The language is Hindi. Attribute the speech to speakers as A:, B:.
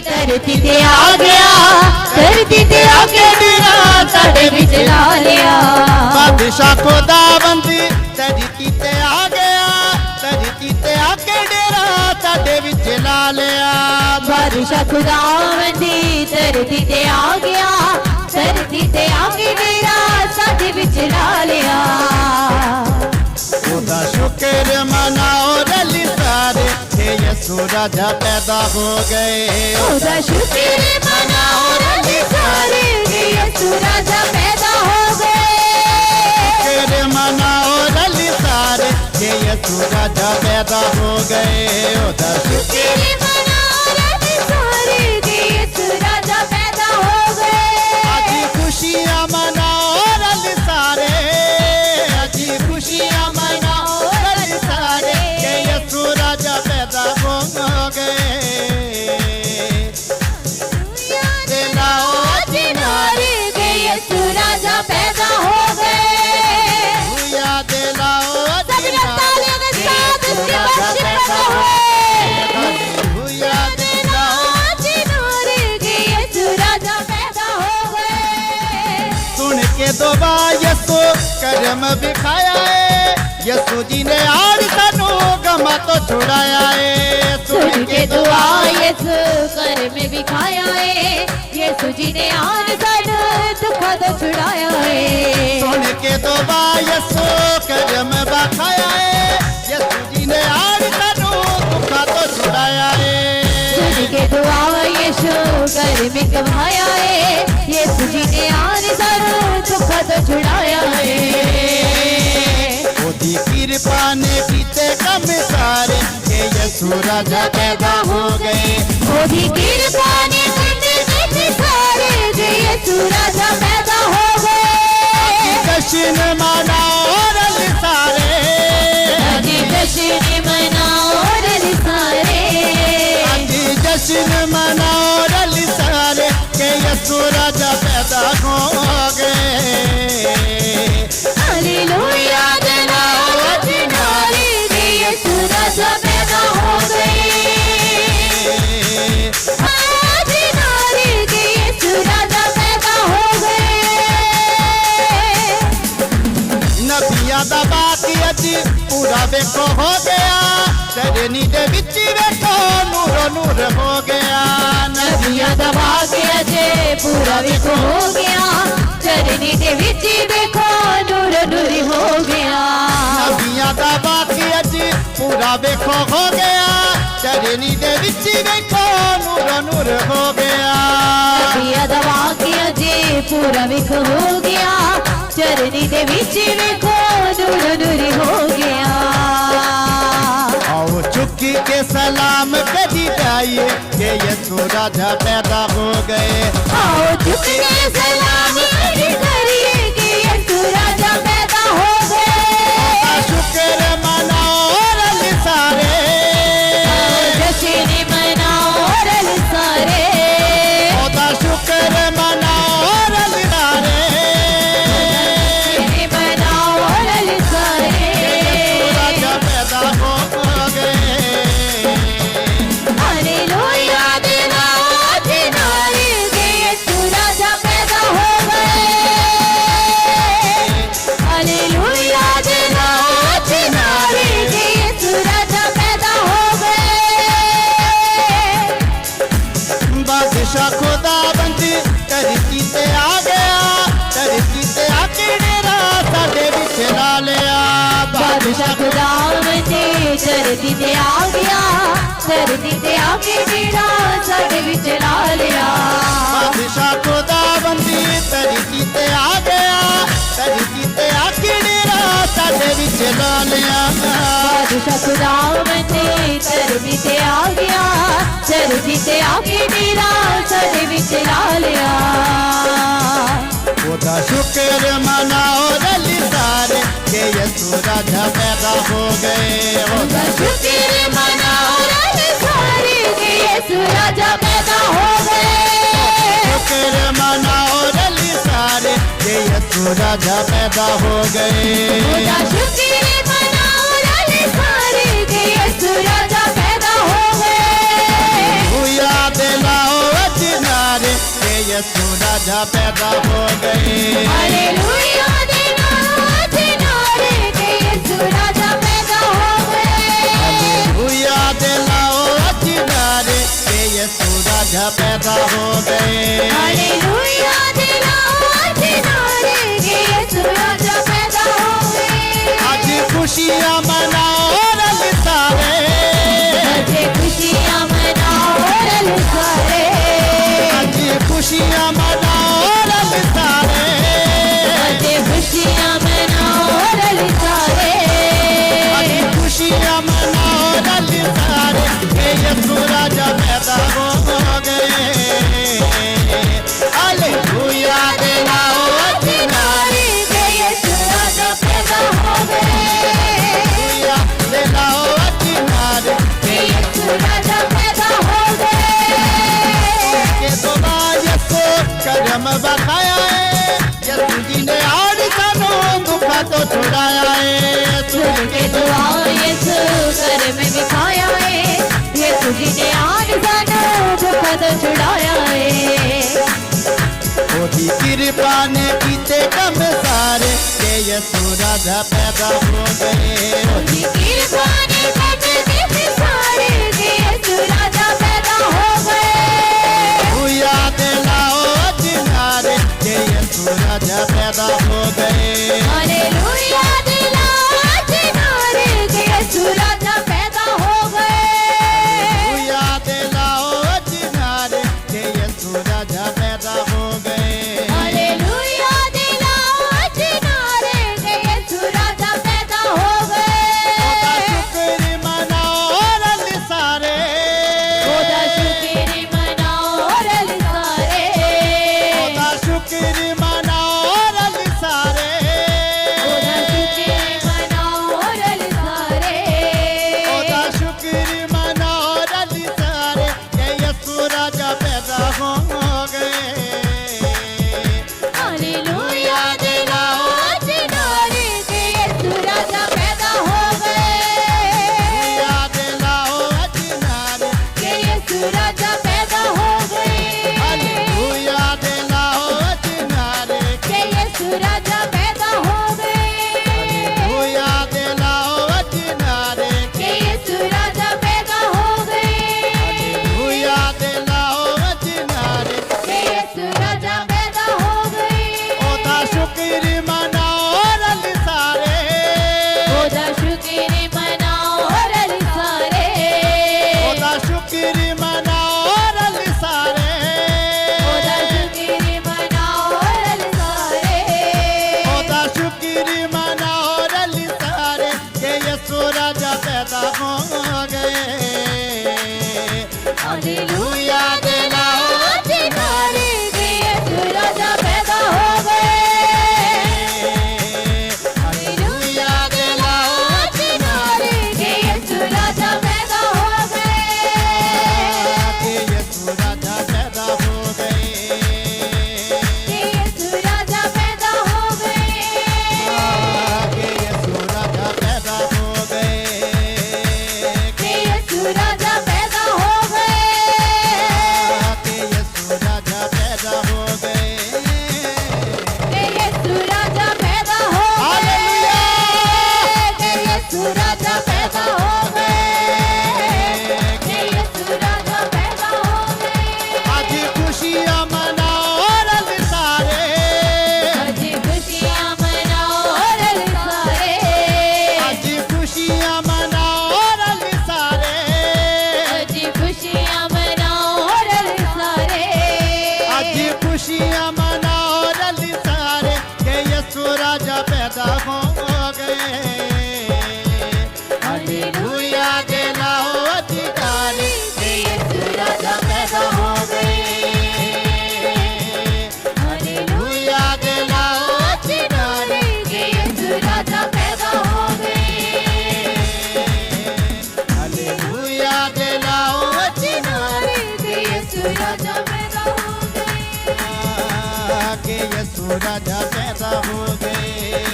A: धरती ते आ गया, धरती ते आके डेरा साडे विच ला लिया।
B: बादशाह खुदाबंदी धरती ते आ गया, धरती ते आके डेरा साडे विच ला लिया।
A: बादशाह खुदाबंदी धरती ते आ गया, धरती ते आके डेरा साडे विच ला लिया।
B: खुदा शुक्र मनाओ रली सारे के यसू राजा पैदा हो गए।
A: खुदा शुक्र मनाओ रली सारे के यसू राजा पैदा हो गए।
B: शुक्र मनाओ रली सारे के यसू राजा पैदा हो गए। खुदा शुक्र
A: मनाओ रली सारे के यसू राजा पैदा हो गए।
B: आज खुशियां मनाओ रली सारे, आज खुशियां मनाओ रली सारे के यसू राजा पैदा हो गए।
A: राजा पैदा हो गए।
B: भूया दिलाओ
A: सभी तालियों के साथ इसके वर्शिप करते हुए
B: भूया दिलाओ
A: राजा पैदा हो गए।
B: सुन के दुआ यसू करम दिखाया है, यसू जी ने आज सानू गमा तो छुड़ाया है।
A: सुन के दुआ यसू करम दिखाया है, यसू जी ने आज सानू दुखा तो छुड़ाया है।
B: सुन के दुआ यसू करम दिखाया है, यसू जी ने आज सानू दुखा तो छुड़ाया है।
A: सुन के दुआ यसू करम दिखाया है, यसू जी ने आज सानू दुखा तो छुड़ाया है।
B: ओदी कृपा ने कीते कम सारे के यसू राजा पैदा हो गए।
A: ओदी कृपा ने कीते सारे के यसू राजा पैदा हो गए।
B: जश्न मनाओ रल सारे,
A: आज जश्न मनाओ रल सारे,
B: आज जश्न मनाओ रल सारे के यसू राजा पैदा हो गए।
A: हालेलुया जनाओ जिनारे के यसू राजा पैदा हो गए। आज नारे के यसू राजा पैदा हो गए।
B: नबिया दा बाकी अज पूरा वेखो हो गया, चरनी दे विच वेखो नूरो नूर हो गया।
A: नबिया दा बाकी अजे पूरा वेखो हो गया, चरनी दे विच वेखो नूर नूर हो गया।
B: नबिया दा बाकी अज पूरा वेखो हो गया, चरनी दे विच वेखो नूरो नूर हो गया।
A: नबिया दा बाकी अजे पूरा वेखो हो गया, चरनी दे विच वेखो नूर नूर हो गया।
B: आओ चुकी के सलाम कदी जाइए के यसू राजा पैदा हो गए।
A: आओ झुकने सलाम करिए कि यसू राजा पैदा हो गए।
B: शुक्र मनाओ रल सारे,
A: जश्न मनाओ रल सारे,
B: ओदा शुक्र मनाओ रल सारे।
A: जश्न मनाओ रल सारे।
B: राजा पैदा हो गए।
A: हालेलुया दिलाओ जिनारे के यसू राजा पैदा हो गए। हालेलुया दिलाओ जिनारे के यसू राजा पैदा हो गए।
B: बादशाह खुदाबंदी धरती ते आ गया, धरती ते आके डेरा साडे विच ला लिया।
A: बादशाह खुदावंदी धरती ते आ गया, धरती ते आके डेरा साडे विच ला लिया।
B: बादशाह खुदाबंदी धरती ते आ गया, धरती ते आके डेरा साडे विच ला लिया।
A: बादशाह खुदावंदी धरती ते आ गया, धरती ते आके डेरा साडे विच ला लिया।
B: ओदा शुक्र मनाओ रली सारे के यसू राजा पैदा हो गए। ओदा
A: शुक्र मनाओ रल सारे के यसू राजा पैदा हो गए।
B: शुक्र मनाओ रली सारे के यसू राजा पैदा हो गए।
A: खुदा शुक्र मनाओ रल सारे के यसू राजा पैदा हो गए।
B: भूया दिलाओ यीशु राजा पैदा हो गए।
A: हालेलुया देना किनारे के यीशु राजा पैदा हो गए।
B: हालेलुया दिलाओ किनारे के यीशु राजा पैदा हो गए।
A: हालेलुया देना किनारे के यीशु राजा पैदा हो गए।
B: आज खुशियाँ मनाओ रंग सारे,
A: आज खुशियाँ मनाओ रंग सारे,
B: आज खुशियाँ मनाओ रंग सारे,
A: आज खुशियाँ मनाओ रंग सारे,
B: आज खुशियाँ मनाओ रंग सारे के यीशु राजा पैदा हो गए। हालेलुया दिलाओ किनारे
A: के यीशु राजा पैदा हो गए।
B: हालेलुया दिलाओ किनारे
A: के यीशु राजा पैदा हो गए।
B: के दुआ यीशु करम बखाया है, यीशु जी ने आड़ सानों दुखा तो छुड़ाया है।
A: सुन के दुआ यीशु कर में दिखाया है, यीशु जी ने आज सानों दुख तो छुड़ाया है।
B: ओदी कृपा ने कीते कम सारे के यीशु राजा पैदा हो गए।
A: ओदी कृपा ने कम कितने सारे के यीशु राजा पैदा हो गए।
B: हालेलुया दिलाओ किनारे के यीशु राजा पैदा हो गए।
A: हालेलुया दिलाओ किनारे के यीशु राजा पैदा हो गए।
B: हालेलुया दिलाओ किनारे के यीशु राजा पैदा हो गए।
A: हालेलुया दिलाओ किनारे के यीशु राजा पैदा हो गए।
B: ओदा शुक्र मनाओ रल सारे,
A: ओदा शुक्र मनाओ रल सारे,
B: ओदा शुक्र मनाओ रल सारे,
A: ओदा शुक्र मनाओ रल सारे,
B: ओदा शुक्र मनाओ रल सारे के यीशु राजा पैदा हो गए।
A: हालेलुया दिलाओ किनारे के यीशु राजा पैदा हो गए।
B: हालेलुया दिलाओ किनारे
A: के यीशु राजा पैदा हो गए।
B: हालेलुया दिलाओ किनारे
A: के यीशु राजा पैदा हो गए।
B: हालेलुया दिलाओ किनारे
A: के यीशु राजा पैदा हो गए।
B: हालेलुया दिलाओ किनारे
A: के यीशु राजा पैदा हो गए।
B: ओदा शुक्र मनाओ रल सारे,
A: ओदा शुक्र मनाओ रल सारे,
B: ओदा शुक्र मनाओ रल सारे,
A: ओदा शुक्र मनाओ रल सारे,
B: ओदा शुक्र मनाओ रल सारे के यीशु राजा पैदा हो गए।
A: हालेलुया दिलाओ किनारे के यीशु राजा पैदा हो गए। हालेलुया दिलाओ किनारे के यीशु राजा पैदा हो गए।
B: के यीशु राजा पैदा हो गए।
A: के यीशु राजा पैदा हो गए।
B: के यीशु राजा पैदा हो गए।
A: के यीशु राजा पैदा हो गए।
B: के यीशु राजा पैदा हो गए।
A: के यीशु राजा पैदा हो गए। के यीशु राजा पैदा हो गए। के यीशु राजा पैदा हो गए।
B: आज खुशियाँ मनाओ रल सारे,
A: आज खुशियाँ मनाओ रल सारे,
B: आज खुशियाँ मनाओ रल सारे,
A: आज खुशियाँ मनाओ रल सारे,
B: आज खुशियाँ मनाओ रल सारे के यीशु राजा पैदा हो गए। हालेलुया दिलाओ अधिकारी के यीशु राजा पैदा हो गए। हालेलुया दिलाओ अधिकारी
A: के यीशु राजा पैदा हो गए।
B: हालेलुया दिलाओ
A: किनारे के यीशु राजा पैदा हो गए।
B: के यीशु राजा पैदा हो गए।